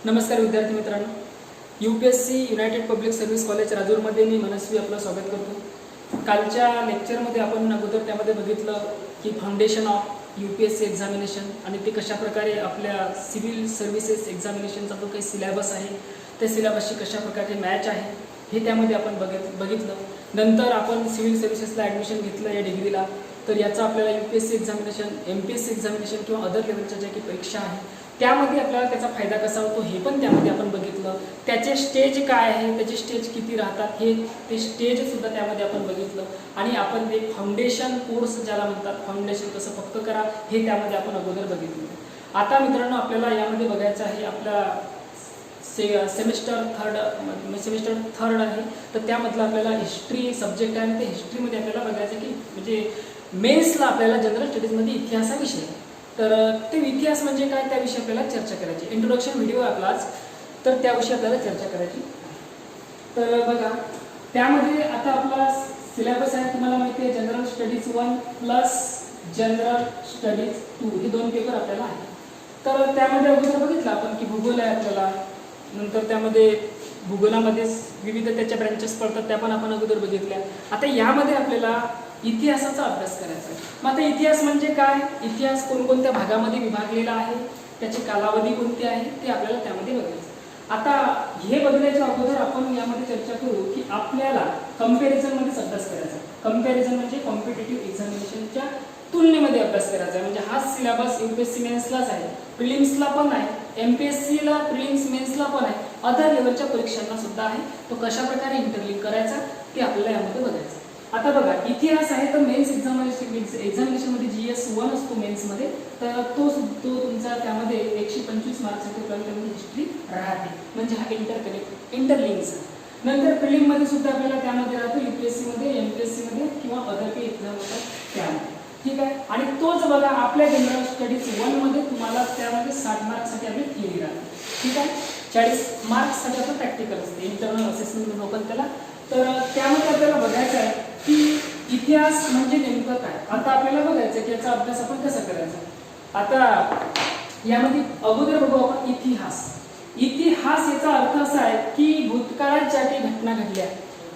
नमस्कार विद्यार्थी मित्रांनो, UPSC united public service college राजूरमध्ये मी मनस्वी आपलं स्वागत करतो। कालच्या लेक्चरमध्ये आपण अगोदर त्यामध्ये बघितलं की फाउंडेशन ऑफ UPSC एक्झामिनेशन आणि ते कशा प्रकारे आपल्या सिव्हिल सर्व्हिसेस एक्झामिनेशनचा जो काही सिलेबस आहे त्या सिलेबसची कशा प्रकारे मॅच आहे हे त्यामध्ये आपण बघितलं। नंतर आपण सिव्हिल सर्व्हिसेसला ॲडमिशन घेतलं या डिग्रीला, तर याचा आपल्याला UPSC एक्झामिनेशन, MPSC एक्झामिनेशन किंवा अदर लेवलच्या ज्या काही परीक्षा आहे त्यामध्ये आपल्याला त्याचा फायदा कसा होतो हे पण त्यामध्ये आपण बघितलं। त्याचे स्टेज काय आहे, त्याचे स्टेज किती राहतात हे ते स्टेज सुद्धा त्यामध्ये आपण बघितलं आणि आपण एक फाउंडेशन कोर्स ज्याला म्हणतात, फाउंडेशन कसं पक्क करा हे त्यामध्ये आपण अगोदर बघितलं। आता मित्रांनो आपल्याला यामध्ये बघायचं आहे आपला सेमिस्टर थर्ड आहे, तर त्यामधलं आपल्याला हिस्ट्री सब्जेक्ट आहे आणि त्या हिस्ट्रीमध्ये आपल्याला बघायचं की म्हणजे मेन्सला आपल्याला जनरल स्टडीजमध्ये इतिहास हा विषय आहे, तर ते इतिहास म्हणजे काय त्याविषयी आपल्याला चर्चा करायची। इंट्रोडक्शन व्हिडिओ आहे आपलाच, तर त्याविषयी आपल्याला चर्चा करायची। तर बघा त्यामध्ये आता आपला सिलेबस आहे, तुम्हाला माहिती आहे general studies 1 plus general studies 2 हे दोन पेपर आपल्याला आहे। तर त्यामध्ये अगोदर बघितलं आपण की भूगोल आहे आपल्याला, नंतर त्यामध्ये भूगोलामध्ये विविध त्याच्या ब्रँचेस पडतात त्या पण आपण अगोदर बघितल्या। आता यामध्ये आपल्याला इतिहासाचा अभ्यास करायचा आहे। मग आता इतिहास म्हणजे काय, इतिहास कोणकोणत्या भागामध्ये विभागलेला आहे, त्याची कालावधी कोणती आहे ते आपल्याला त्यामध्ये बघायचं। आता हे बघण्याच्या अगोदर आपण यामध्ये चर्चा करू की आपल्याला कंपॅरिझनमध्येच अभ्यास करायचा आहे। कंपॅरिझन म्हणजे कॉम्पिटिटिव्ह एक्झामिनेशनच्या तुलनेमध्ये अभ्यास करायचा आहे। म्हणजे हा सिलेबस UPSC मेन्सलाच आहे, प्रिलिम्सला पण आहे, MPSCला प्रिलिम्स मेन्सला पण आहे, अदर लेवलच्या परीक्षांना सुद्धा आहे। तो कशा प्रकारे इंटरलिंक करायचा ते आपल्याला यामध्ये बघायचं। आता बघा इतिहास आहे तर मेन्स एक्झामिनेशनमध्ये GS 1 असतो मेन्समध्ये, तर तो तुमचा त्यामध्ये 125 मार्क्ससाठी त्यामध्ये हिस्ट्री राहते, म्हणजे हा इंटरलिंक्स। नंतर प्रिलिममध्ये सुद्धा आपल्याला त्यामध्ये राहतो UPSC मध्ये, MPSC मध्ये किंवा अदर काही एक्झाम होतात त्यामध्ये, ठीक आहे। आणि तोच बघा आपल्या जनरल स्टडीज 1 मध्ये तुम्हाला त्यामध्ये 60 मार्क्ससाठी आपली थिअरी राहते, ठीक आहे। 40 मार्क्ससाठी आपण प्रॅक्टिकल असते, इंटरनल असेसमेंट म्हणून आपण त्याला। तर त्यामध्ये आपल्याला बघायचं आहे की इतिहास म्हणजे नेमकं काय। आता आपल्याला बघायचं की याचा अभ्यास आपण कसा करायचा। आता यामध्ये अगोदर बघू आपण इतिहास। इतिहास याचा अर्थ असा आहे की भूतकाळात ज्या काही घटना घडल्या,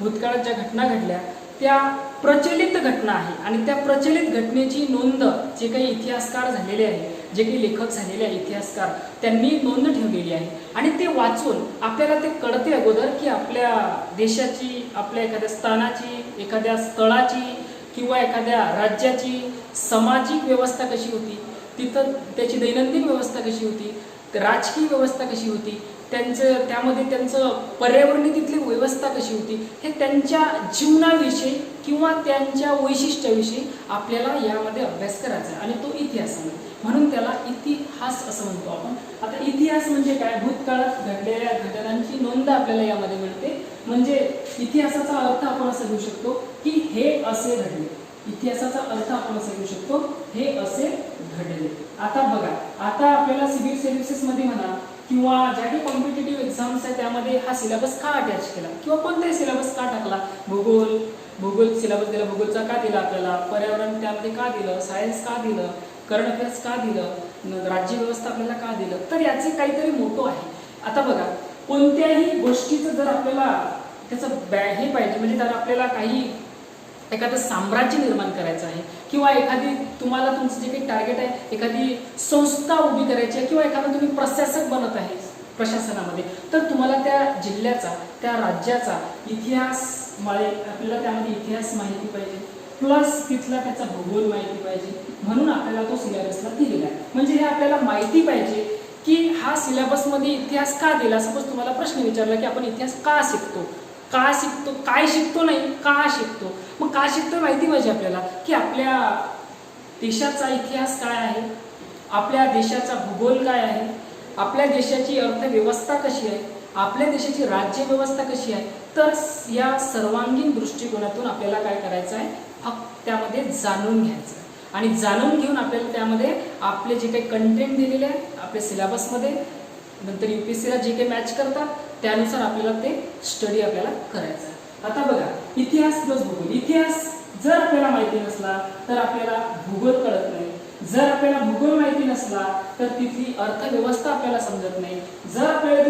भूतकाळात ज्या घटना घडल्या त्या प्रचलित घटना आहे आणि त्या प्रचलित घटनेची नोंद जे काही इतिहासकार झालेले आहे, जे काही लेखक झालेले आहे इतिहासकार, त्यांनी नोंद ठेवलेली आहे आणि ते वाचून आपल्याला ते कळते अगोदर की आपल्या देशाची, आपल्या एखाद्या स्थानाची, एखाद्या स्थळाची किंवा एखाद्या राज्याची सामाजिक व्यवस्था कशी होती, तिथं त्याची दैनंदिन व्यवस्था कशी होती, राजकीय व्यवस्था कशी होती, त्यामध्ये त्यांचं पर्यावरणीय तिथली व्यवस्था कशी होती, हे त्यांच्या जीवनाविषयी किंवा त्यांच्या वैशिष्ट्याविषयी आपल्याला यामध्ये अभ्यास करायचा आहे आणि तो इतिहासामध्ये, म्हणून त्याला इतिहास असं म्हणतो आपण। आता इतिहास म्हणजे काय, भूतकाळात घडलेल्या घटनांची नोंद आपल्याला यामध्ये मिळते। म्हणजे इतिहासाचा अर्थ आपण असं घेऊ शकतो की हे असे घडले, इतिहासाचा अर्थ आपण असं घेऊ शकतो हे असे घडले। आता बघा आता आपल्याला सिव्हिल सर्व्हिसेस मध्ये म्हणा किंवा ज्या काही कॉम्पिटिटिव्ह एक्झाम्स आहे त्यामध्ये हा सिलेबस का अटॅच केला किंवा कोणताही सिलेबस का टाकला, भूगोल सिलेबस दिला, भूगोलचा का दिला आपल्याला, पर्यावरण त्यामध्ये का दिलं, सायन्स का दिलं, करंट अफेअर्स का दिलं, राज्य व्यवस्था आपल्याला का दिलं, तर याचे काहीतरी मोठं आहे। आता बघा कोणत्याही गोष्टीचं जर आपल्याला त्याचं हे पाहिजे, म्हणजे जर आपल्याला काही एखादं साम्राज्य निर्माण करायचं आहे किंवा एखादी तुम्हाला तुमचं जे काही टार्गेट आहे, एखादी संस्था उभी करायची आहे किंवा एखादा तुम्ही प्रशासक बनत आहे प्रशासनामध्ये, तर तुम्हाला त्या जिल्ह्याचा, त्या राज्याचा इतिहास आपल्याला त्यामध्ये इतिहास माहिती पाहिजे, प्लस तिथला त्याचा भूगोल माहिती पाहिजे, म्हणून आपल्याला तो सिलेबसला दिलेला आहे। म्हणजे हे आपल्याला माहिती पाहिजे की हा सिलेबसमध्ये इतिहास का दिला। सपोज तुम्हाला प्रश्न विचारला की आपण इतिहास का शिकतो, काय शिकतो नाही का शिकतो, मग का शिकतो माहिती पाहिजे आपल्याला की आपल्या देशाचा इतिहास काय आहे, आपल्या देशाचा भूगोल काय आहे, आपल्या देशाची अर्थव्यवस्था कशी आहे, आपल्या देशाची राज्य व्यवस्था कशी आहे। तर या सर्वांगीण दृष्टिकोनातून आपल्याला काय करायचं आहे, फक्त त्यामध्ये जाणून घ्यायचं आणि जाणून घेऊन आपल्याला त्यामध्ये आपले जे काही कंटेंट दिलेले आहे आपल्या सिलेबसमध्ये, नंतर UPSCला जे काही मॅच करतात त्यानुसार आपल्याला ते स्टडी आपल्याला करायचं आहे। आता बघा इतिहास प्लस भूगोल, इतिहास जर आपल्याला माहिती नसला तर आपल्याला भूगोल कळत नाही, जर आपल्याला भूगोल माहिती नसला तर तिथली अर्थव्यवस्था आपल्याला समजत नाही, जर आपल्याला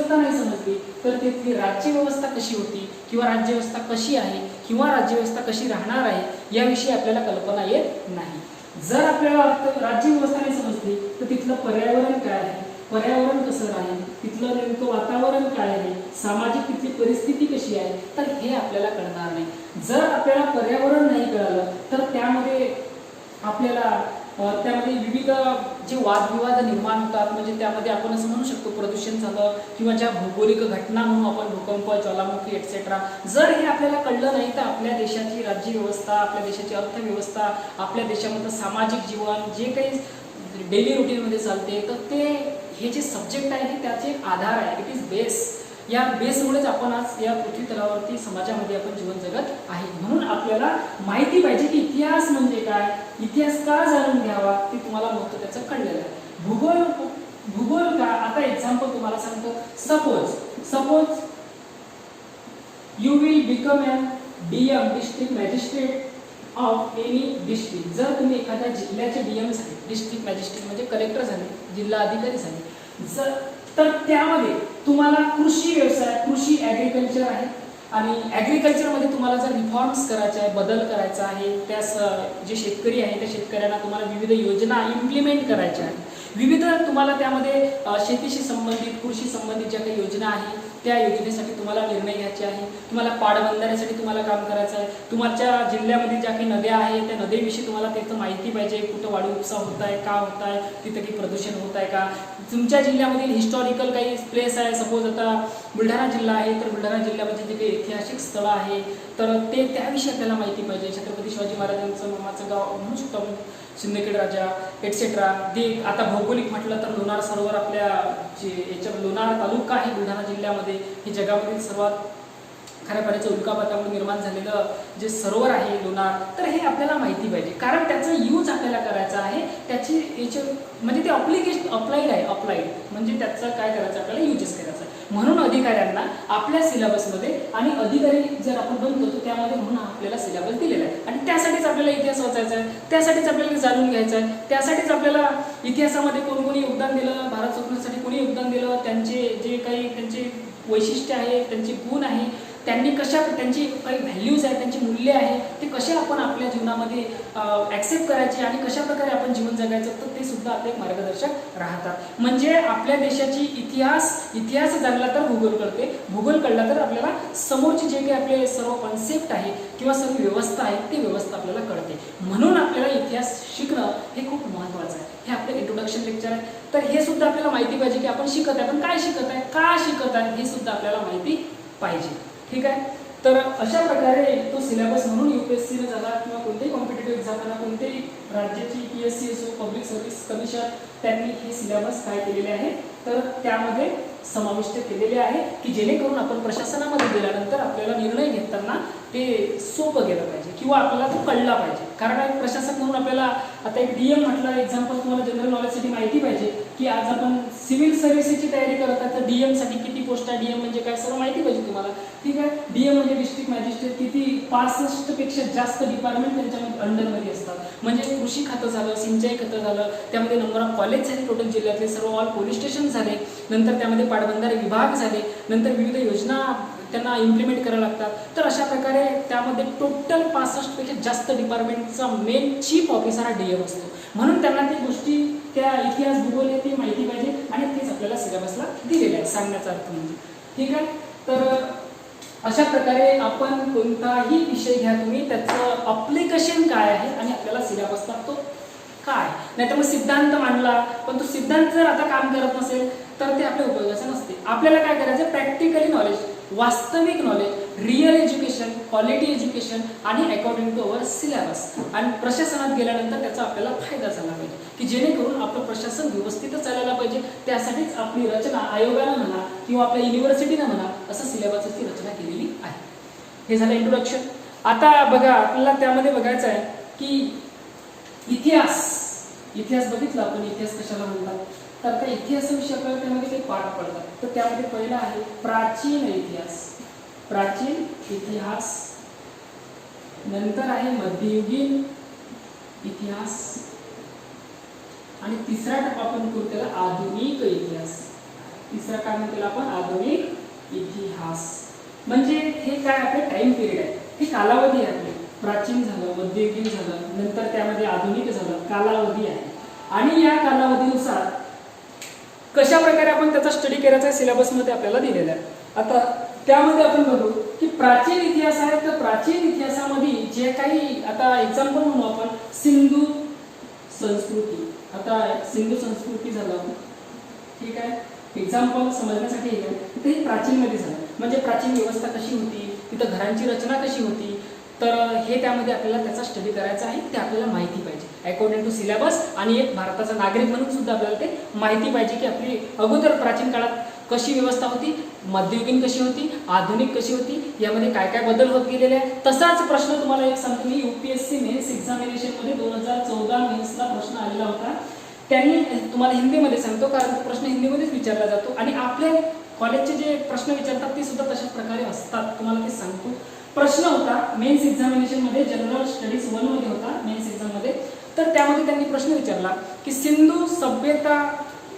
व्यवस्था नाही समजली तर तिथली राज्यव्यवस्था कशी होती किंवा राज्यव्यवस्था कशी आहे किंवा राज्यव्यवस्था कशी राहणार आहे याविषयी आपल्याला कल्पना येत नाही. जर आपल्याला राज्यव्यवस्था नाही समजली तर तिथलं पर्यावरण काय आहे, पर्यावरण कसं राहील, तिथलं नेमकं वातावरण काय आहे, सामाजिक तिथली परिस्थिती कशी आहे, तर हे आपल्याला कळणार नाही. जर आपल्याला पर्यावरण नाही कळालं तर त्यामध्ये आपल्याला त्यामध्ये विविध जे वादविवाद निर्माण होतात. म्हणजे त्यामध्ये आपण असं म्हणू शकतो प्रदूषण झालं किंवा ज्या भौगोलिक घटना म्हणून आपण भूकंप, ज्वालामुखी एटसेट्रा, जर हे आपल्याला कळलं नाही तर आपल्या देशाची राज्यव्यवस्था, आपल्या देशाची अर्थव्यवस्था, आपल्या देशामधलं सामाजिक जीवन जे काही डेली रुटीनमध्ये चालते तर ते हे जे सब्जेक्ट आहे हे त्याचे आधार आहे. It is base. या बेसमुळेच आपण आज या पृथ्वी तलावरती समाजामध्ये आपण जीवन जगत आहे. म्हणून आपल्याला माहिती पाहिजे की इतिहास म्हणजे काय, इतिहास का जाणून घ्यावा ते तुम्हाला महत्त्व त्याचं कळलेलं आहे. भूगोल का, आता एक्झाम्पल तुम्हाला सांगतो. Suppose you will become an DM, district magistrate of any district. जर तुम्ही एखाद्या जिल्ह्याचे डीएम झाले, डिस्ट्रिक्ट मॅजिस्ट्रेट म्हणजे कलेक्टर झाले, जिल्हा अधिकारी झाले, तर त्यामध्ये तुम्हाला कृषी व्यवसाय, कृषी ॲग्रिकल्चर आहे आणि ॲग्रिकल्चरमध्ये तुम्हाला जर रिफॉर्म्स करायचे आहे, बदल करायचा आहे, त्यास जे शेतकरी आहे त्या शेतकऱ्यांना तुम्हाला विविध योजना इम्प्लिमेंट करायच्या आहेत. विविध तुम्हाला त्यामध्ये शेतीशी संबंधित, कृषी संबंधित ज्या काही योजना आहे त्या योजनेसाठी तुम्हाला निर्णय घ्यायचे आहे. तुम्हाला पाटबंधाऱ्यासाठी तुम्हाला काम करायचं आहे. तुमच्या जिल्ह्यामध्ये ज्या काही नद्या आहेत त्या नदीविषयी तुम्हाला त्याचं माहिती पाहिजे. कुठं वाढू उपसा होत आहे, का होत आहे, तिथं काही प्रदूषण होत आहे का. तुमच्या जिल्ह्यामधील हिस्टॉरिकल काही प्लेस आहे, सपोज आता बुलढाणा जिल्हा आहे तर बुलढाणा जिल्ह्यामध्ये जे काही ऐतिहासिक स्थळं आहे तर ते त्याविषयी आपल्याला माहिती पाहिजे. छत्रपती शिवाजी महाराजांचं मामाचं गाव म्हणू शकतो आपण, सिंदखेड राजा एटसेट्रा. ते आता भौगोलिक म्हटलं तर लोणार सरोवर आपल्या जे याच्या लोणार तालुका आहे बुलढाणा जिल्ह्यामध्ये, हे जगामधील सर्वात खाऱ्या पाण्याच्या उल्कापातामुळे निर्माण झालेलं जे सरोवर आहे लोणार, तर हे आपल्याला माहिती पाहिजे. कारण त्याचा यूज आपल्याला करायचा आहे. त्याची याच्या म्हणजे ते अप्लाइड म्हणजे त्याचं काय करायचं आपल्याला युजेस करायचं आहे. म्हणून अधिकाऱ्यांना आपल्या सिलेबसमध्ये आणि अधिकारी जर आपण बनतो तर त्यामध्ये म्हणून आपल्याला सिलेबस दिलेला आहे आणि त्यासाठीच आपल्याला इतिहास वाचायचा आहे, त्यासाठीच आपल्याला जाणून घ्यायचं आहे, त्यासाठीच आपल्याला इतिहासामध्ये कोणी योगदान दिलं, भारत स्वतंत्रसाठी कोणी योगदान दिलं, त्यांचे जे काही त्यांचे वैशिष्ट्य आहे, त्यांचे गुण आहे, त्यांनी त्यांची काही व्हॅल्यूज आहेत, त्यांची मूल्य आहे, ते कसे आपण आपल्या जीवनामध्ये ॲक्सेप्ट करायचे आणि कशा प्रकारे आपण जीवन जगायचं, तर ते सुद्धा आपले एक मार्गदर्शक राहतात. म्हणजे आपल्या देशाची इतिहास जाणला तर भूगोल कळते, भूगोल कळला तर आपल्याला समोरची जे काही आपले सर्व कॉन्सेप्ट आहे किंवा सर्व व्यवस्था आहे ती व्यवस्था आपल्याला कळते. म्हणून आपल्याला इतिहास शिकणं हे खूप महत्त्वाचं आहे. हे आपलं इंट्रोडक्शन लेक्चर आहे. तर हे सुद्धा आपल्याला माहिती पाहिजे की आपण शिकत आहे, पण काय शिकत आहे, का शिकत आहे, हे सुद्धा आपल्याला माहिती पाहिजे. ठीक आहे. तर अशा प्रकारे तो सिलेबस म्हणून UPSC झाला किंवा कोणत्याही कॉम्पिटेटिव्ह एक्झामला कोणत्याही राज्याची PSC असो, पब्लिक सर्व्हिस कमिशन, त्यांनी हे सिलेबस काय केलेले आहे तर त्यामध्ये समाविष्ट केलेले आहे की जेणेकरून आपण प्रशासनामध्ये गेल्यानंतर आपल्याला निर्णय घेताना ते सोपं गेलं पाहिजे किंवा आपल्याला तो कळला पाहिजे. कारण एक प्रशासक म्हणून आपल्याला आता एक DM म्हटलं, एक्झाम्पल तुम्हाला जनरल नॉलेजसाठी माहिती पाहिजे की आज आपण सिव्हिल सर्व्हिसेसची तयारी करत आहे तर DM साठी किती पोस्ट आहे, DM म्हणजे काय, सर्व माहिती पाहिजे तुम्हाला. ठीक आहे. DM म्हणजे डिस्ट्रिक्ट मॅजिस्ट्रेट, किती 65 पेक्षा जास्त डिपार्टमेंट त्यांच्यामध्ये अंडरमध्ये असतात. म्हणजे कृषी खातं झालं, सिंचाई खातं झालं, त्यामध्ये नंबर ऑफ कॉलेज झाले टोटल जिल्ह्यातले, सर्व ऑल पोलीस स्टेशन झाले, नंतर त्यामध्ये पाटबंधारे विभाग झाले, नंतर विविध योजना त्यांना इम्प्लिमेंट करायला लागतात. तर अशा प्रकारे त्यामध्ये टोटल 65 पेक्षा जास्त डिपार्टमेंटचा मेन चीफ ऑफिसर हा DM असतो. म्हणून त्यांना ती गोष्टी त्या इतिहास भूगोल ते माहिती पाहिजे आणि तेच आपल्याला सिलेबसला दिलेले आहे, सांगण्याचा अर्थ म्हणजे. ठीक आहे. तर अशा प्रकारे आपण कोणताही विषय घ्या तुम्ही, त्याचं अप्लिकेशन काय आहे आणि आपल्याला सिलेबस लागतो काय. नाहीतर मग सिद्धांत मांडला पण तो सिद्धांत जर आता काम करत नसेल तर ते आपल्या उपयोगाचं नसते. आपल्याला काय करायचं, प्रॅक्टिकली नॉलेज, वास्तविक knowledge, real education, quality education आणि अकॉर्डिंग टू अवर सिलेबस. आणि प्रशासनात गेल्यानंतर त्याचा आपल्याला फायदा झाला पाहिजे की जेणेकरून आपलं प्रशासन व्यवस्थितच चालायला पाहिजे. त्यासाठीच आपली रचना आयोगानं म्हणा किंवा आपल्या युनिव्हर्सिटीनं म्हणा असं सिलेबसची रचना केलेली आहे. हे झालं इंट्रोडक्शन. आता बघा आपल्याला त्यामध्ये बघायचं आहे की इतिहास बघितला आपण, इतिहास कशाला म्हणतात तर त्या इतिहासाविषयी आपल्याला त्यामध्ये काही पाठ पडतात. तर त्यामध्ये पहिला आहे प्राचीन इतिहास, नंतर आहे मध्ययुगीन इतिहास आणि तिसरा टप्पा आपण करू त्याला आधुनिक इतिहास. तिसरा काय म्हणतो आपण आधुनिक इतिहास. म्हणजे हे काय आपले टाइम पिरियड आहे, हे कालावधी आहे आपले. प्राचीन झालं, मध्ययुगीन झालं, नंतर त्यामध्ये आधुनिक झालं, कालावधी आहे. आणि या कालावधीनुसार कशा प्रकारे आपण त्याचा स्टडी करायचा सिलेबसमध्ये आपल्याला दिलेला आहे. आता त्यामध्ये आपण बघू की प्राचीन इतिहास आहे, तर प्राचीन इतिहासामध्ये जे काही आता एक्झाम्पल म्हणू आपण सिंधू संस्कृती. आता सिंधू संस्कृती झालं, ठीक आहे, एक्झाम्पल समजण्यासाठी आहे. ते प्राचीन मध्ये झालं, म्हणजे प्राचीन व्यवस्था कशी होती, तिथं घरांची रचना कशी होती, तर हे त्यामध्ये आपल्याला त्याचा स्टडी करायचा आहे. ते आपल्याला माहिती पाहिजे अकॉर्डिंग टू सिलेबस. आणि एक भारताचा नागरिक म्हणून सुद्धा आपल्याला ते माहिती पाहिजे की आपली अगोदर प्राचीन काळात कशी व्यवस्था होती, मध्ययुगीन कशी होती, आधुनिक कशी होती, यामध्ये काय काय बदल होत गेलेले आहे. तसाच प्रश्न तुम्हाला एक सांगतो मी, UPSC मेन्स एक्झामिनेशन मध्ये 2014 मेन्सला प्रश्न आलेला होता. त्यांनी तुम्हाला हिंदीमध्ये सांगतो, कारण तो प्रश्न हिंदीमध्येच विचारला जातो आणि आपल्या कॉलेजचे जे प्रश्न विचारतात ते सुद्धा तशाच प्रकारे असतात. तुम्हाला ते सांगतो. प्रश्न होता मेन्स एक्झामिनेशन मध्ये, जनरल स्टडीज 1 मध्ये होता मेन्स एक्झाम मध्ये. तर त्यामध्ये त्यांनी प्रश्न विचारला की सिंधु सभ्यता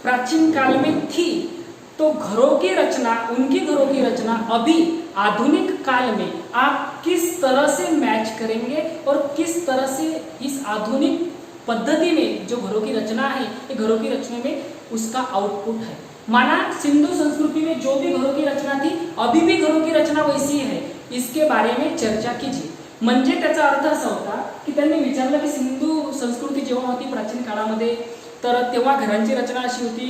प्राचीन काल में थी, तो घरों की रचना, उनकी घरों की रचना अभी आधुनिक काल में आप किस तरह से मैच करेंगे और किस तरह से इस आधुनिक पद्धति में जो घरों की रचना है, ये घरों की रचना में उसका आउटपुट है. माना सिंधु संस्कृति में जो भी घरों की रचना थी, अभी भी घरों की रचना वैसी है, इसके बारे में चर्चा कीजिए. म्हणजे त्याचा अर्थ असा होता की त्यांनी विचारलं की सिंधू संस्कृती जेव्हा होती प्राचीन काळामध्ये, तर तेव्हा घरांची रचना अशी होती,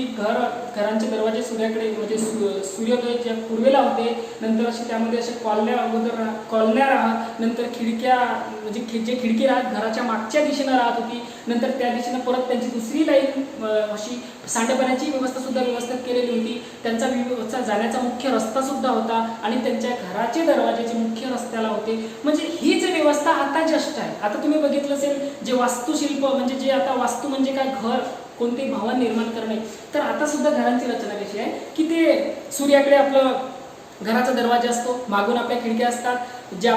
घरांचे दरवाजे सूर्याकडे म्हणजे सूर्योदयाच्या पूर्वेला होते, नंतर असे त्यामध्ये असे कॉलन्या राहत, नंतर खिडक्या म्हणजे जे खिडकी राहत घराच्या मागच्या दिशेनं राहत होती, नंतर त्या दिशेनं परत त्यांची दुसरी लाईन अशी सांडपाण्याची व्यवस्था सुद्धा व्यवस्थित केलेली होती. त्यांचा जाण्याचा मुख्य रस्ता सुद्धा होता आणि त्यांच्या घराचे दरवाजे मुख्य रस्त्याला होते. म्हणजे हीच व्यवस्था आता जस्ट आहे. आता तुम्ही बघितलं असेल जे वास्तुशिल्प म्हणजे जे आता वास्तू म्हणजे काय, घर कोणते भवन निर्माण करणे, तर आता सुद्धा घरांची रचना कशी आहे की ते सूर्याकडे आपलं घराचा दरवाजा असतो, मागून आपल्या खिडक्या असतात, ज्या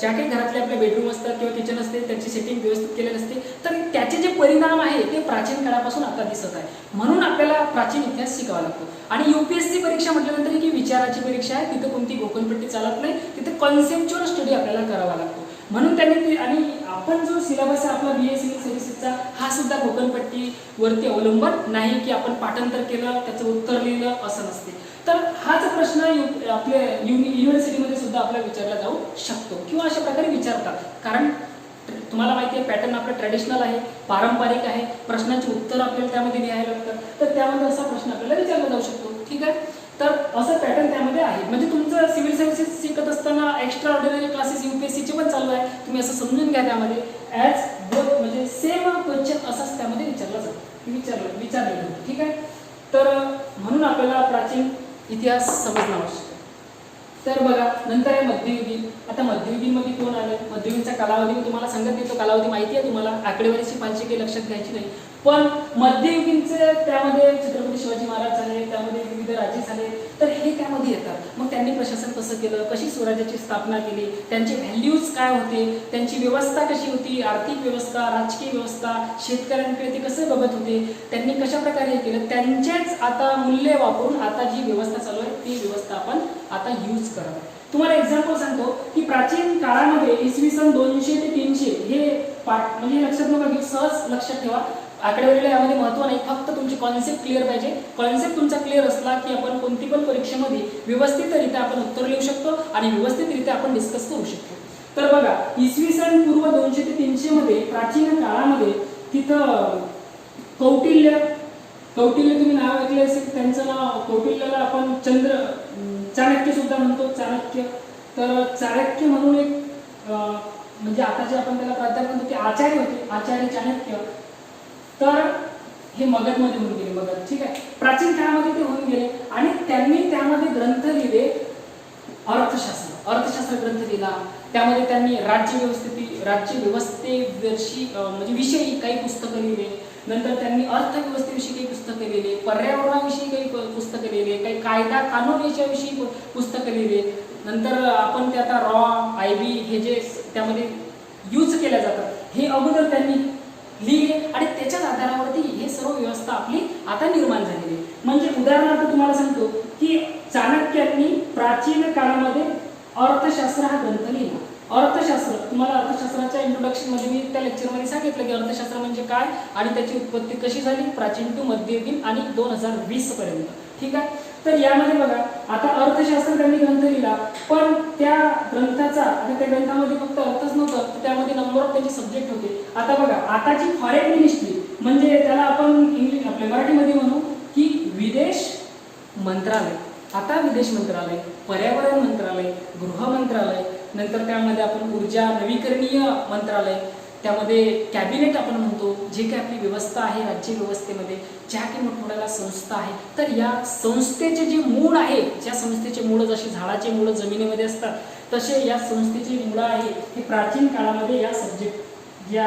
काही घरातले आपले बेडरूम असतात किंवा किचन असते त्याची सेटिंग व्यवस्थित केलेली असते. तर त्याचे जे परिणाम आहे ते प्राचीन काळापासून आता दिसत आहे. म्हणून आपल्याला प्राचीन इतिहास शिकावा लागतो. आणि UPSC परीक्षा म्हटल्यानंतर की विचाराची परीक्षा आहे, तिथं कोणती गोकलपट्टी चालत नाही, तिथे कॉन्सेप्च्युअल स्टडी आपल्याला करावा लागतो. म्हणून त्यांनी आणि आपण जो सिलेबस आहे आपला BA सिव्हिल सर्व्हिसेसचा, हा सुद्धा गोकलपट्टीवरती अवलंबन नाही की आपण पाठांतर केलं त्याचं उत्तर लिहिलं असं नसते. तर हाच प्रश्न आपल्या युनिव्हर्सिटीमध्ये सुद्धा आपल्याला विचारला जाऊ शकतो किंवा अशा प्रकारे विचारतात. कारण तुम्हाला माहिती आहे पॅटर्न आपलं ट्रॅडिशनल आहे, पारंपरिक आहे, प्रश्नांची उत्तर आपल्याला त्यामध्ये लिहायला लागतात. तर त्यामध्ये असा प्रश्न आपल्याला विचारला जाऊ शकतो. ठीक आहे, तर असं पॅटर्न त्यामध्ये आहे. म्हणजे तुमचं सिव्हिल सर्व्हिसेस शिकत असताना एक्स्ट्रा ऑर्डिनरी क्लासेस UPSCचे पण चालू आहे. तुम्ही असं समजून घ्या, त्यामध्ये ॲज बोथ म्हणजे सेम क्वेश्चन असाच त्यामध्ये विचारला जातो, विचारलेलं. ठीक आहे, तर म्हणून आपल्याला प्राचीन इतिहास समजणं आवश्यक आहे. तर बघा नंतर आहे मध्ययुगीन. आता मध्ययुगीनमध्ये कोण आले, मध्ययुगीनचा कालावधी मी तुम्हाला सांगत नाही, तो कालावधी माहिती आहे तुम्हाला, आकडेवारीची पाचशे काही लक्षात घ्यायची नाही. पण मध्ययुगीनचे त्यामध्ये छत्रपती शिवाजी महाराज झाले, त्यामध्ये विविध राजे झाले, तर हे त्यामध्ये येतात. मग त्यांनी प्रशासन कसं केलं, कशी स्वराज्याची स्थापना केली, त्यांचे व्हॅल्यूज काय होते, त्यांची व्यवस्था कशी होती, आर्थिक व्यवस्था, राजकीय व्यवस्था, शेतकऱ्यांकडे ते कसे बघत होते, त्यांनी कशा प्रकारे हे केलं, त्यांचेच आता मूल्य वापरून आता जी व्यवस्था चालू आहे ती व्यवस्था आपण आता यूज करत. तुम्हाला एक्झाम्पल सांगतो की प्राचीन काळामध्ये इसवी सन 200 ते 300 हे पाठ म्हणजे लक्षात नका घेऊ, सहज लक्षात ठेवा. आकडेवारीला यामध्ये महत्त्व नाही, फक्त तुमची कॉन्सेप्ट क्लिअर पाहिजे. कॉन्सेप्ट तुमचा क्लिअर असला की आपण कोणती पण परीक्षेमध्ये व्यवस्थितरित्या आपण उत्तर लिहू शकतो आणि व्यवस्थितरित्या आपण डिस्कस करू शकतो. तर बघा इसवी सन पूर्व 200 ते 300 मध्ये प्राचीन काळामध्ये तिथं कौटिल्य तुम्ही नाव ऐकले असेल, त्यांचं नाव कौटिल्याला आपण चाणक्य सुद्धा म्हणतो, चाणक्य. तर चाणक्य म्हणून एक म्हणजे आता जे आपण त्याला प्राध्यापक म्हणतो ते आचार्य होते, आचार्य चाणक्य. तर हे मगधमध्ये होऊन गेले, मगध. ठीक आहे, प्राचीन काळामध्ये ते होऊन गेले आणि त्यांनी त्यामध्ये ग्रंथ लिहिले, अर्थशास्त्र ग्रंथ लिहिला. त्यामध्ये त्यांनी राज्य व्यवस्थेविषयी म्हणजे विषयी काही पुस्तकं लिहिले. नंतर त्यांनी अर्थव्यवस्थेविषयी काही पुस्तकं लिहिले, पर्यावरणाविषयी काही पुस्तकं लिहिले, काही कायदा कानून याच्याविषयी पुस्तकं लिहिले. नंतर आपण ते आता IB हे जे त्यामध्ये यूज केल्या जातात हे अगोदर त्यांनी लिहिले आणि त्याच्याच आधारावरती हे सर्व व्यवस्था आपली आता निर्माण झालेली आहे. म्हणजे उदाहरणार्थ तुम्हाला सांगतो की चाणक्यांनी प्राचीन काळामध्ये अर्थशास्त्र हा ग्रंथ लिहिला. अर्थशास्त्र, तुम्हाला अर्थशास्त्राच्या इंट्रोडक्शन मध्ये मी त्या लेक्चरमध्ये सांगितलं की अर्थशास्त्र म्हणजे काय आणि त्याची उत्पत्ती कशी झाली प्राचीन टू मध्ययुगीन आणि 2020 पर्यंत. ठीक आहे. तर यामध्ये बघा आता अर्थशास्त्र त्यांनी ग्रंथ लिहिला, पण त्या ग्रंथाचा आणि त्या ग्रंथामध्ये फक्त अर्थच नव्हतं, तर त्यामध्ये नंबर ऑफ त्यांचे सब्जेक्ट होते. आता बघा आताची फॉरेन मिनिस्ट्री म्हणजे त्याला आपण इंग्लिश आपल्या मराठीमध्ये म्हणू की विदेश मंत्रालय. आता विदेश मंत्रालय, पर्यावरण मंत्रालय, गृह मंत्रालय, नंतर त्यामध्ये आपण ऊर्जा नवीकरणीय मंत्रालय, त्यामध्ये कॅबिनेट आपण म्हणतो, जे काही आपली व्यवस्था आहे राज्य व्यवस्थेमध्ये ज्या काही मोठमोठ्या संस्था आहे, तर या संस्थेचे जे मूळ आहे, ज्या संस्थेचे मूळ जसे झाडाचे मूळ जमिनीमध्ये असतात तसे या संस्थेचे मूळ आहे हे प्राचीन काळामध्ये या सब्जेक्ट या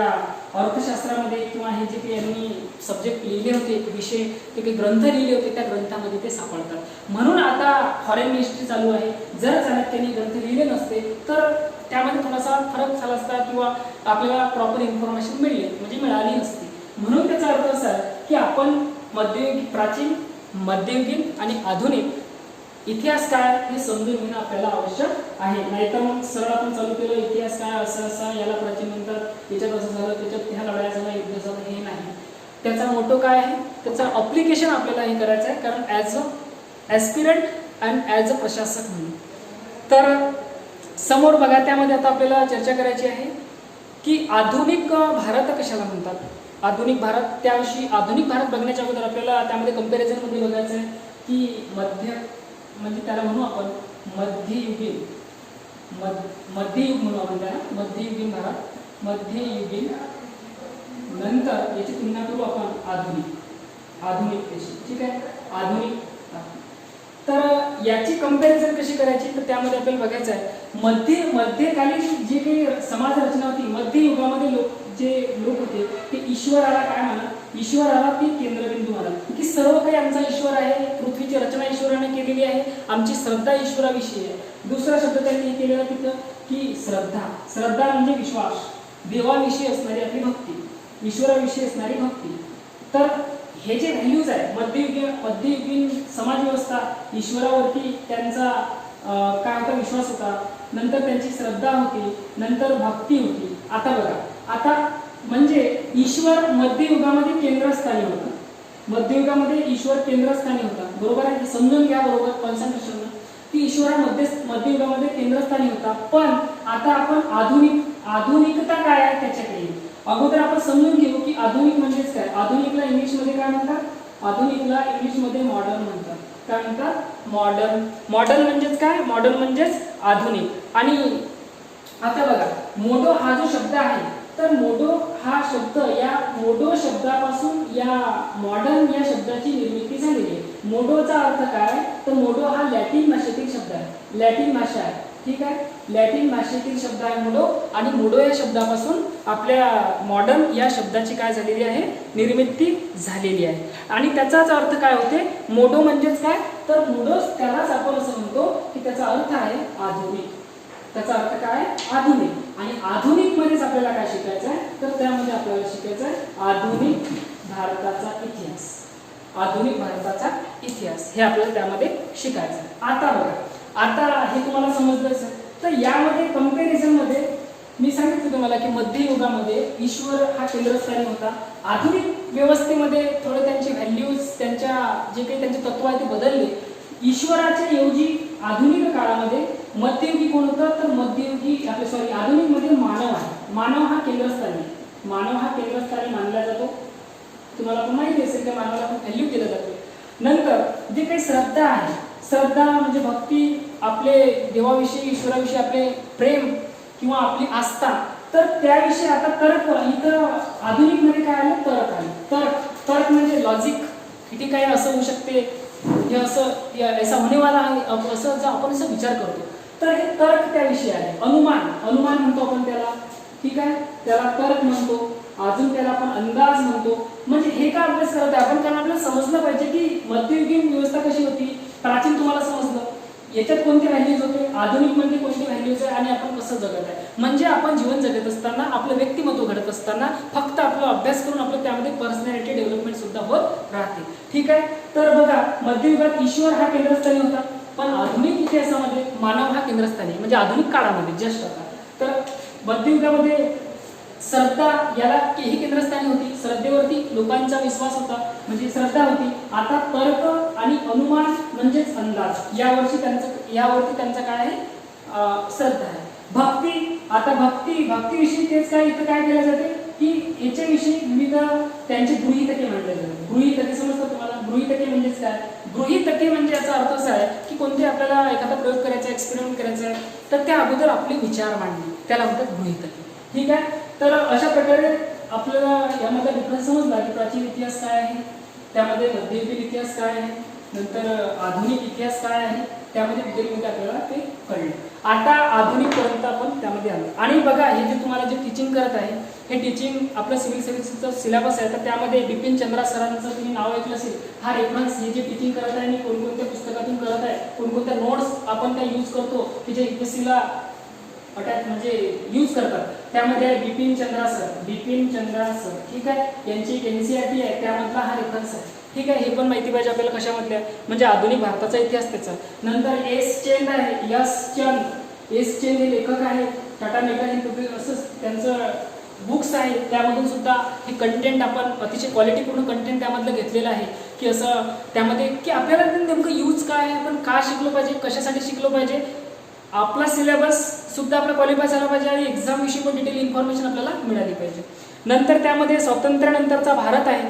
अर्थशास्त्रामध्ये किंवा हे जे काही यांनी सब्जेक्ट लिहिले होते, विषय ते काही ग्रंथ लिहिले होते त्या ग्रंथामध्ये ते सापडतात. म्हणून आता फॉरेन मिनिस्ट्री चालू आहे. जर चाणक्यांनी ग्रंथ लिहिले नसते तर त्यामध्ये थोडासा फरक झाला असता किंवा आपल्याला प्रॉपर इन्फॉर्मेशन मिळाली नसती. म्हणून त्याचा अर्थ असा की आपण मध्ययुगीन, प्राचीन, मध्ययुगीन आणि आधुनिक इतिहास काय हे समजून घेणं आपल्याला आवश्यक आहे. नाहीतर मग सरळ आपण चालू केलं इतिहास काय असं असं, याला प्राचीन म्हणतात, याच्यात असं झालं, त्याच्यात ह्या लढाया झाला, युद्ध झालं, हे नाही. त्याचा मोटो काय आहे, त्याचा अप्लिकेशन आपल्याला हे करायचं आहे. कारण as a aspirant and as a प्रशासक म्हणून. तर समोर बघा त्यामध्ये आता आपल्याला चर्चा करायची आहे की आधुनिक भारत कशाला म्हणतात. आधुनिक भारत, त्याविषयी आधुनिक भारत बघण्याच्या अगोदर आपल्याला त्यामध्ये कंपॅरिझनमध्ये बघायचं आहे की मध्य म्हणजे त्याला म्हणू आपण मध्ययुगीन, मध्ययुग म्हणू आपण त्याला मध्ययुगीन भारत, मध्ययुगीन नंतर याची तुलना करू आपण आधुनिकतेशी. ठीक आहे. आधुनिक तर याची कंपॅरिझन कशी करायची तर त्यामध्ये आपल्याला बघायचं आहे मध्यकालीन जे काही समाज रचना होती मध्ययुगामध्ये जे लोक होते ते ईश्वराला काय म्हणा, ईश्वराला ती केंद्रबिंदू म्हणा की सर्व काही आमचा ईश्वर आहे, पृथ्वीची रचना ईश्वराने केलेली आहे, आमची श्रद्धा ईश्वराविषयी आहे. दुसरा शब्द त्यांनी केलेला तिथं की श्रद्धा म्हणजे विश्वास, देवाविषयी असणारी आपली भक्ती, ईश्वराविषयी असणारी भक्ती. तर हे जे व्हॅल्यूज आहे मध्ययुगीन समाज व्यवस्था, ईश्वरावरती त्यांचा काय होता, विश्वास होता, नंतर त्यांची श्रद्धा होती, नंतर भक्ती होती. आता बघा आता म्हणजे ईश्वर मध्ययुगामध्ये केंद्रस्थानी होता, मध्ययुगामध्ये ईश्वर केंद्रस्थानी होता. बरोबर आहे, हे समजून घ्या बरोबर कॉन्सन्ट्रेशन की ईश्वरा मध्ययुगामध्ये केंद्रस्थानी होता. पण आता आपण आधुनिकता काय आहे त्याच्याकडे अगोदर आपण समजून घेऊ की आधुनिक म्हणजेच काय. आधुनिकला इंग्लिशमध्ये काय म्हणतात, आधुनिकला इंग्लिशमध्ये मॉडर्न म्हणतात. काय म्हणतात, मॉडर्न म्हणजेच काय, मॉडर्न म्हणजेच आधुनिक. आणि आता बघा मोडो हा जो शब्द आहे तर मोडो हा शब्द, या मोडो शब्दापासून या मॉडर्न या शब्दाची निर्मिती झालेली आहे. मोडोचा अर्थ काय तर मोडो हा लॅटिन भाषेतील शब्द आहे, लॅटिन भाषा आहे. ठीक आहे, लॅटिन भाषेतील शब्द आहे मोडो आणि मोडो या शब्दापासून आपल्या मॉडर्न या शब्दाची काय झालेली आहे, निर्मिती झालेली आहे. आणि त्याचाच अर्थ काय होते, मोडो म्हणजेच काय तर मोडो त्यालाच आपण असं म्हणतो की त्याचा अर्थ आहे आधुनिक. त्याचा अर्थ काय, आधुनिक. आणि आधुनिक मध्येच आपल्याला काय शिकायचं आहे तर त्यामध्ये आपल्याला शिकायचं आहे आधुनिक भारताचा इतिहास. आधुनिक भारताचा इतिहास हे आपल्याला त्यामध्ये शिकायचं आहे. आता बघा आता हे तुम्हाला समजलंच आहे. तर यामध्ये कंपॅरिझन मध्ये मी सांगितलं तुम्हाला की मध्ययुगामध्ये ईश्वर हा केंद्रस्थानी होता. आधुनिक व्यवस्थेमध्ये थोडे त्यांचे व्हॅल्यूज, त्यांच्या जे काही त्यांचे तत्व आहे ते बदलले. ईश्वराच्या ऐवजी आधुनिक काळामध्ये मध्ययुगी कोण होतं तर आधुनिक मध्ये मानव आहे. मानव हा केंद्रस्थानी मानला जातो. तुम्हाला पण माहिती असेल की मानवाला पण व्हॅल्यू केला जातो. नंतर जे काही श्रद्धा आहे, श्रद्धा म्हणजे भक्ती, आपले देवाविषयी ईश्वराविषयी आपले प्रेम किंवा आपली आस्था, तर त्याविषयी आता तर्क. इथं आधुनिक मध्ये काय आलं, तर्क आलं. तर्क म्हणजे लॉजिक, ठीक आहे, असं होऊ शकते, हे असं ऐसा होणे वाला आहे, असं जर आपण असं विचार करतो तर हे तर्क त्याविषयी आहे. अनुमान म्हणतो आपण त्याला. ठीक आहे, त्याला तर्क म्हणतो. अजून त्याला आपण अंदाज म्हणतो. म्हणजे हे का अभ्यास करत आहे आपण, कारण आपल्याला समजलं पाहिजे की मध्ययुगीन व्यवस्था कशी होती. प्राचीन तुम्हाला समजलं, याच्यात कोणते व्हॅल्यूज होते, आधुनिक मध्ये कोणते व्हॅल्यूज आहे आणि आपण कसं जगत आहे. म्हणजे आपण जीवन जगत असताना, आपलं व्यक्तिमत्व घडत असताना फक्त आपला अभ्यास करून आपलं त्यामध्ये पर्सनॅलिटी डेव्हलपमेंट सुद्धा होत राहते. ठीक आहे, तर बघा, मध्ययुगात ईश्वर हा केंद्रस्थानी होता, पण आधुनिक इतिहासामध्ये मानव हा केंद्रस्थानी, म्हणजे आधुनिक काळामध्ये जस्ट आता. तर मध्ययुगामध्ये श्रद्धा याला ही केंद्रस्थानी होती, श्रद्धेवरती लोकांचा विश्वास होता, म्हणजे श्रद्धा होती. आता तर्क आणि अनुमान म्हणजेच अंदाज यावरती त्यांचा काय आहे, श्रद्धा आहे. भक्ती, आता भक्तीविषयी तेच काय इथं काय केलं जाते की याच्याविषयी विविध त्यांचे गृहीतके म्हटले जातात. गृहीतके समजतात तुम्हाला? गृहीतके म्हणजेच काय? गृहीतके म्हणजे याचा अर्थ असा आहे की कोणते आपल्याला एखादा प्रयोग करायचा, एक्सपेरिमेंट करायचा आहे, तर त्या अगोदर आपले विचार मांडणे, त्याला म्हणतात गृहीतके. ठीक आहे. तर अशा प्रकारे आपल्याला यामध्ये डिफरन्स समजला की प्राचीन इतिहास काय आहे, त्यामध्ये मध्ययुगीन इतिहास काय आहे, नंतर आधुनिक इतिहास काय आहे, त्यामध्ये डिटेलमध्ये आपल्याला ते कळलं. आता आधुनिक पर्यंत आपण त्यामध्ये आलो. आणि बघा, हे जे तुम्हाला जे टीचिंग करत आहे, हे टीचिंग आपलं सिव्हिल सर्व्हिसेसचं सिलेबस आहे. तर त्यामध्ये बिपिन चंद्रा सरांचं तुम्ही नाव ऐकलं असेल. हा रेफरन्स, हे जे टीचिंग करत आहे आणि कोणकोणत्या पुस्तकातून करत आहे, कोणकोणत्या नोट्स आपण त्या यूज करतो की जे यूपीएससीला अटॅच म्हणजे यूज करतात, त्यामध्ये बिपिन चंद्रा सर, ठीक आहे. यांची एक NCERT आहे, त्यामधला हा रेफरन्स आहे. ठीक आहे. हे पण माहिती पाहिजे आपल्याला कशामधल्या, म्हणजे आधुनिक भारताचा इतिहास त्याचा. नंतर एस चंद हे लेखक आहेत, टाटा मेटा हे असं त्यांचं बुक्स आहे, त्यामधून सुद्धा हे कंटेंट आपण अतिशय क्वालिटीपूर्ण कंटेंट त्यामधलं घेतलेलं आहे की असं त्यामध्ये की आपल्याला नेमकं यूज काय आहे, आपण का शिकलो पाहिजे, कशासाठी शिकलो पाहिजे, आपला सिलेबस सुद्धा आपला क्वालिफाय झाला पाहिजे आणि एक्झाम विषयी पण डिटेल इन्फॉर्मेशन आपल्याला मिळाली पाहिजे. नंतर त्यामध्ये स्वातंत्र्यानंतरचा भारत आहे,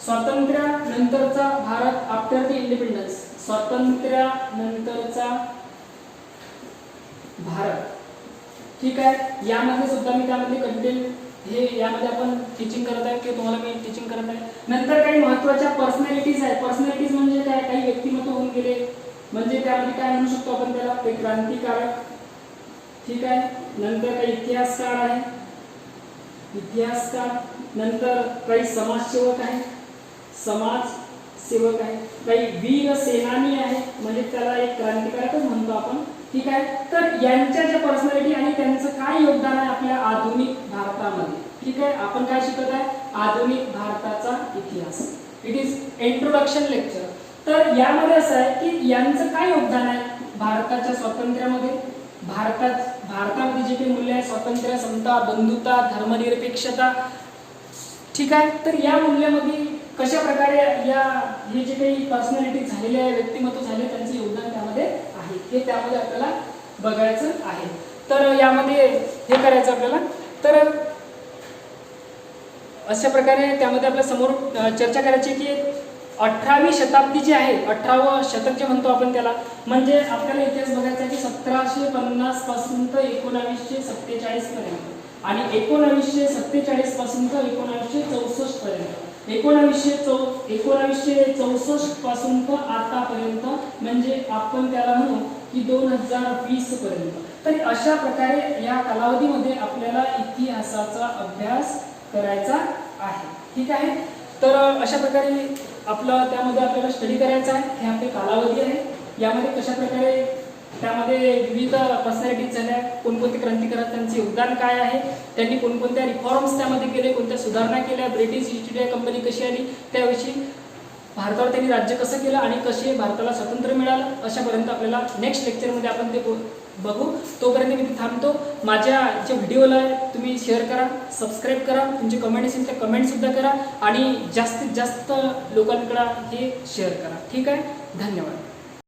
स्वातंत्र्यानंतरचा भारत आफ्टर द इंडिपेंडन्स, स्वातंत्र्यानंतरचा भारत. ठीक आहे. यामध्ये सुद्धा मी त्यामध्ये कंटेंट हे यामध्ये आपण टीचिंग करत आहे किंवा तुम्हाला मी टीचिंग करत आहे. नंतर काही महत्त्वाच्या पर्सनॅलिटीज आहे. पर्सनॅलिटीज म्हणजे काय, काही व्यक्तिमत्व होऊन गेले, म्हणजे त्यामध्ये काय म्हणू शकतो आपण त्याला, ते क्रांतिकारक. ठीक आहे. नंतर काही इतिहासकार आहे, नंतर काही समाजसेवक आहे, काही वीर सेनानी आहे, म्हणजे त्याला एक क्रांतिकारकच म्हणतो आपण. ठीक आहे. तर यांच्या ज्या पर्सनॅलिटी आणि त्यांचं काय योगदान आहे आपल्या आधुनिक भारतामध्ये. ठीक आहे. आपण काय शिकत आहे, आधुनिक भारताचा इतिहास. It is introduction lecture. तर यामध्ये असं आहे की यांचं काय योगदान आहे भारताच्या स्वातंत्र्यामध्ये, भारतामध्ये जे काही मूल्य आहे, स्वातंत्र्य, समता, बंधुता, धर्मनिरपेक्षता. ठीक आहे. तर या मूल्यामध्ये कशा प्रकारे हे जे काही पर्सनॅलिटी झालेले आहे, व्यक्तिमत्व झाले, त्यांचं योगदान त्यामध्ये आहे, हे त्यामध्ये आपल्याला बघायचं आहे. तर यामध्ये हे करायचं आपल्याला. तर अशा प्रकारे त्यामध्ये आपल्या समोर चर्चा करायची की 18वी शताब्दी जी आहे, 18वं शतक जे म्हणतो आपण त्याला, म्हणजे आपल्याला इतिहास बघायचा आहे की 1750 पासून तर 1947 पर्यंत, आणि 1947 पासून तर 1964 पर्यंत, 1964 पासून तर आतापर्यंत, म्हणजे आपण त्याला म्हणू की 2020 पर्यंत. तर अशा प्रकारे या कालावधीमध्ये आपल्याला इतिहासाचा अभ्यास करायचा आहे. ठीक आहे. तर अशा प्रकारे त्यामध्ये आपल्याला स्टडी करायचा आहे. हे आपले कालावधी आहे. यामध्ये कशा प्रकारे त्यामध्ये विविध पर्सनॅलिटीज झाल्या, कोणकोणते क्रांतिकारक, त्यांचे योगदान काय आहे, त्यांनी कोणकोणत्या रिफॉर्म्स त्यामध्ये केले, कोणत्या सुधारणा केल्या, ब्रिटिश ईस्ट इंडिया कंपनी कशी आली, त्याविषयी भारतावर त्यांनी राज्य कसं केलं आणि कसे भारताला स्वातंत्र्य मिळालं, अशापर्यंत आपल्याला नेक्स्ट लेक्चरमध्ये आपण ते बघू. तोपर्यंत मी थांबतो. माझ्या ज्या व्हिडिओला तुम्ही शेअर करा, सबस्क्राईब करा, तुमचे कमेंट असेल तर कमेंटसुद्धा करा आणि जास्तीत जास्त लोकांकडे हे शेअर करा. ठीक आहे. धन्यवाद.